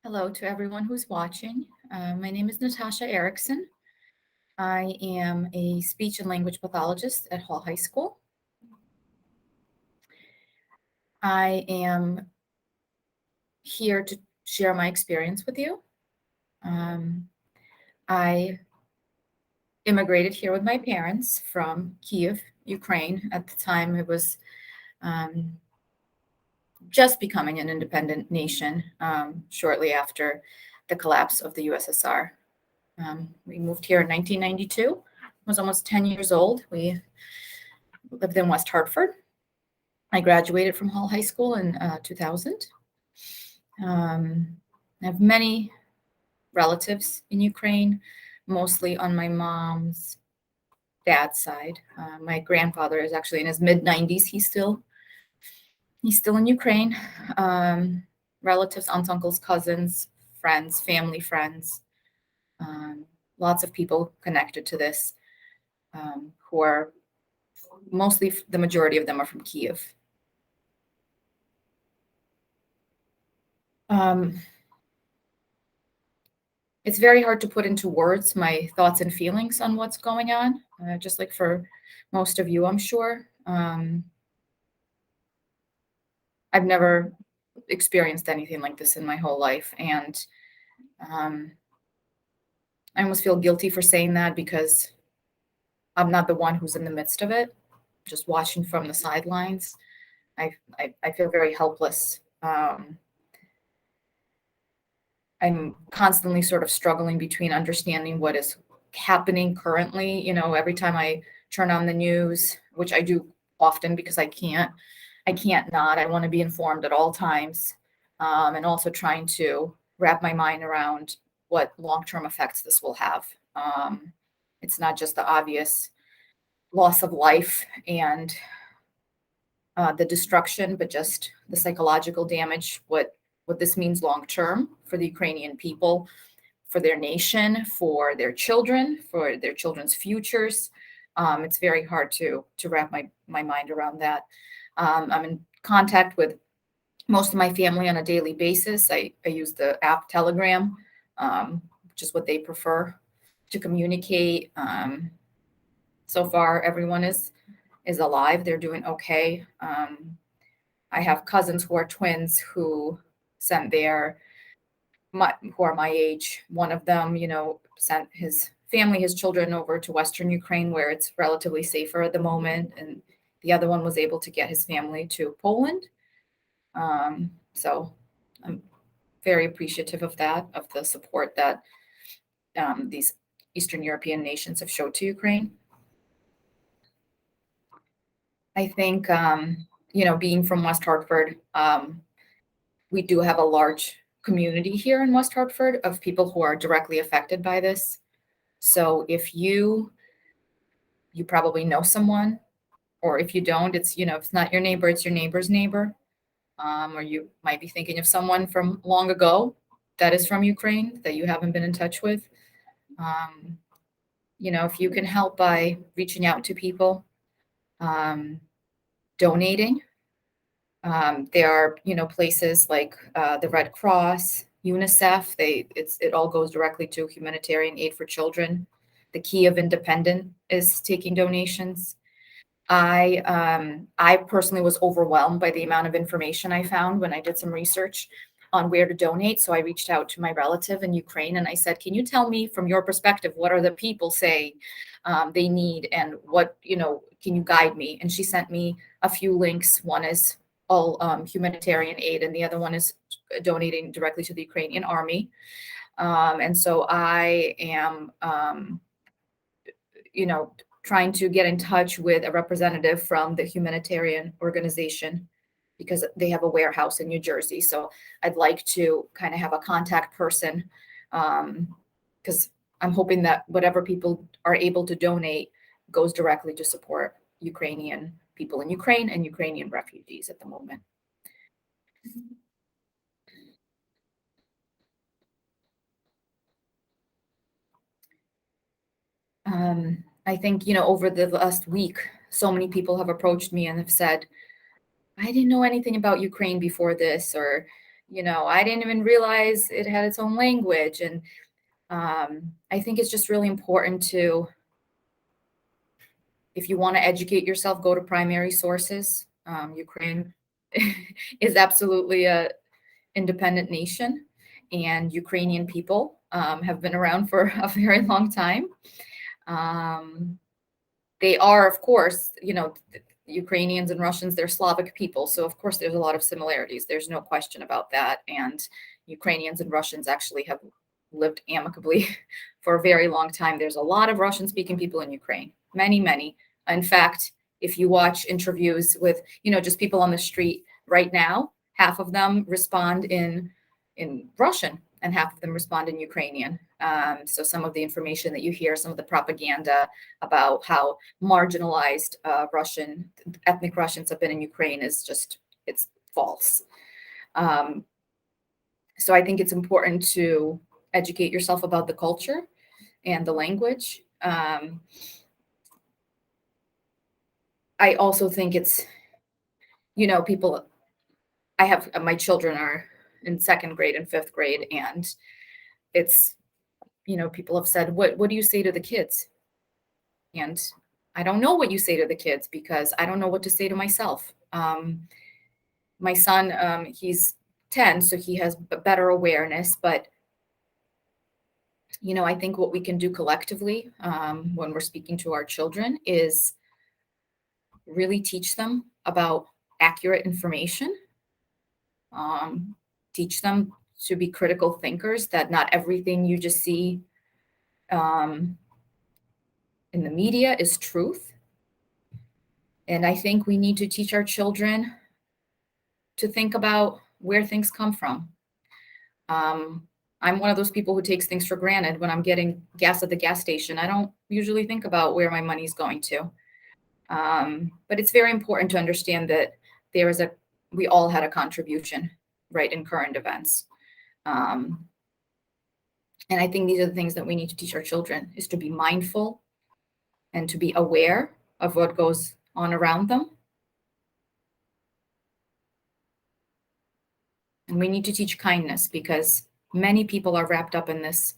Hello to everyone who's watching. My name is Natasha Erickson. I am a speech and language pathologist at Hall High School. I am here to share my experience with you. I immigrated here with my parents from Kiev, Ukraine. At the time, it was just becoming an independent nation shortly after the collapse of the USSR. We moved here in 1992. I was almost 10 years old. We lived in West Hartford. I graduated from Hall High School in 2000. I have many relatives in Ukraine, mostly on my mom's dad's side. My grandfather is actually in his mid-90s. He's still in Ukraine. Relatives, aunts, uncles, cousins, friends, family friends. Lots of people connected to this who are mostly, the majority of them are from Kiev. It's very hard to put into words my thoughts and feelings on what's going on, just like for most of you, I'm sure. I've never experienced anything like this in my whole life, and I almost feel guilty for saying that because I'm not the one who's in the midst of it, just watching from the sidelines. I feel very helpless. I'm constantly sort of struggling between understanding what is happening currently. Every time I turn on the news, which I do often because I can't not. I want to be informed at all times, and also trying to wrap my mind around what long-term effects this will have. It's not just the obvious loss of life and the destruction, but just the psychological damage, what this means long-term for the Ukrainian people, for their nation, for their children, for their children's futures. It's very hard to wrap my mind around that. I'm in contact with most of my family on a daily basis. I use the app Telegram, which is what they prefer to communicate. So far, everyone is alive. They're doing okay. I have cousins who are twins who sent who are my age. One of them, sent his family, his children over to Western Ukraine where it's relatively safer at the moment. And the other one was able to get his family to Poland. So I'm very appreciative of that, of the support that these Eastern European nations have showed to Ukraine. I think, being from West Hartford, we do have a large community here in West Hartford of people who are directly affected by this. So if you probably know someone, or if you don't, it's, it's not your neighbor, it's your neighbor's neighbor. Or you might be thinking of someone from long ago that is from Ukraine that you haven't been in touch with. If you can help by reaching out to people, donating. There are, places like the Red Cross, UNICEF. It all goes directly to humanitarian aid for children. The Kiev Independent is taking donations. I personally was overwhelmed by the amount of information I found when I did some research on where to donate. So I reached out to my relative in Ukraine and I said, can you tell me from your perspective, what are the people saying they need, and what, can you guide me? And she sent me a few links. One is all humanitarian aid, and the other one is donating directly to the Ukrainian army. And so I am, trying to get in touch with a representative from the humanitarian organization because they have a warehouse in New Jersey. So I'd like to kind of have a contact person, because I'm hoping that whatever people are able to donate goes directly to support Ukrainian people in Ukraine and Ukrainian refugees at the moment. I think, over the last week, so many people have approached me and have said, I didn't know anything about Ukraine before this, or, I didn't even realize it had its own language. And I think it's just really important to, if you want to educate yourself, go to primary sources. Ukraine is absolutely a independent nation, and Ukrainian people have been around for a very long time. Um, they are, of course, Ukrainians and Russians, they're Slavic people. So, of course, there's a lot of similarities. There's no question about that. And Ukrainians and Russians actually have lived amicably for a very long time. There's a lot of Russian speaking people in Ukraine, many, many. In fact, if you watch interviews with, just people on the street right now, half of them respond in Russian and half of them respond in Ukrainian. So some of the information that you hear, some of the propaganda about how marginalized ethnic Russians have been in Ukraine is just, it's false. So I think it's important to educate yourself about the culture and the language. I also think it's, people, I have, my children are in second grade and fifth grade, and it's, people have said, what do you say to the kids? And I don't know what you say to the kids because I don't know what to say to myself. My son, he's 10, so he has better awareness, but I think what we can do collectively when we're speaking to our children is really teach them about accurate information, teach them to be critical thinkers, that not everything you just see in the media is truth. And I think we need to teach our children to think about where things come from. I'm one of those people who takes things for granted. When I'm getting gas at the gas station, I don't usually think about where my money's going to. But it's very important to understand that we all had a contribution, right, in current events. And I think these are the things that we need to teach our children, is to be mindful and to be aware of what goes on around them. And we need to teach kindness, because many people are wrapped up in this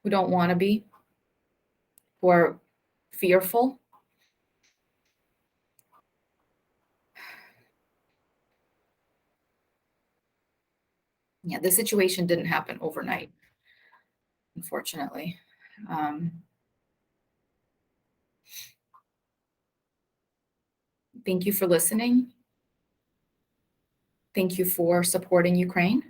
who don't want to be, who are fearful. Yeah, the situation didn't happen overnight, unfortunately. Thank you for listening. Thank you for supporting Ukraine.